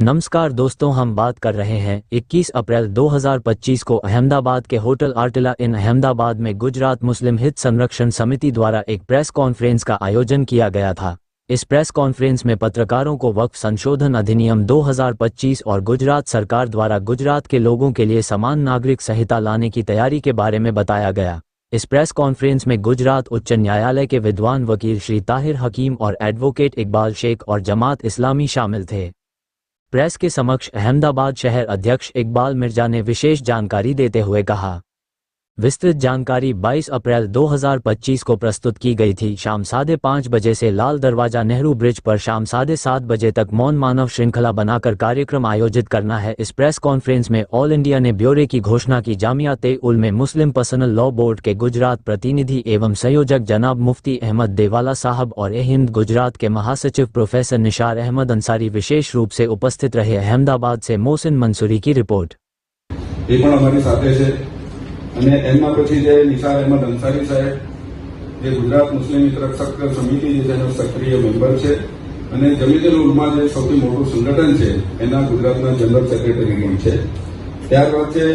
नमस्कार दोस्तों, हम बात कर रहे हैं 21 अप्रैल 2025 को अहमदाबाद के होटल आर्टिला इन अहमदाबाद में गुजरात मुस्लिम हित संरक्षण समिति द्वारा एक प्रेस कॉन्फ्रेंस का आयोजन किया गया था। इस प्रेस कॉन्फ्रेंस में पत्रकारों को वक्फ संशोधन अधिनियम 2025 और गुजरात सरकार द्वारा गुजरात के लोगों के लिए समान नागरिक संहिता लाने की तैयारी के बारे में बताया गया। इस प्रेस कॉन्फ्रेंस में गुजरात उच्च न्यायालय के विद्वान वकील श्री ताहिर हकीम और एडवोकेट इकबाल शेख और जमात इस्लामी शामिल थे। प्रेस के समक्ष अहमदाबाद शहर अध्यक्ष इकबाल मिर्जा ने विशेष जानकारी देते हुए कहा, विस्तृत जानकारी 22 अप्रैल 2025 को प्रस्तुत की गई थी। शाम 5:30 बजे से लाल दरवाजा नेहरू ब्रिज पर शाम 7:30 बजे तक मौन मानव श्रृंखला बनाकर कार्यक्रम आयोजित करना है। इस प्रेस कॉन्फ्रेंस में ऑल इंडिया ने ब्यौरे की घोषणा की। जामियात-ए-उल में मुस्लिम पर्सनल लॉ बोर्ड के गुजरात प्रतिनिधि एवं संयोजक जनाब मुफ्ती अहमद देवाला साहब और हिंद गुजरात के महासचिव प्रोफेसर निशार अहमद अंसारी विशेष रूप से उपस्थित रहे। अहमदाबाद से मोहसिन मंसूरी की रिपोर्ट। અને એમના પછી જે નિશાર અહેમદ અંસારી સાહેબ જે ગુજરાત મુસ્લિમ હિત રક્ષક સમિતિ જે તેનો સક્રિય મેમ્બર છે અને જમીયતુલ ઉલમા જે સૌથી મોટું સંગઠન છે એના ગુજરાતના જનરલ સેક્રેટરી પણ છે. ત્યારબાદ છે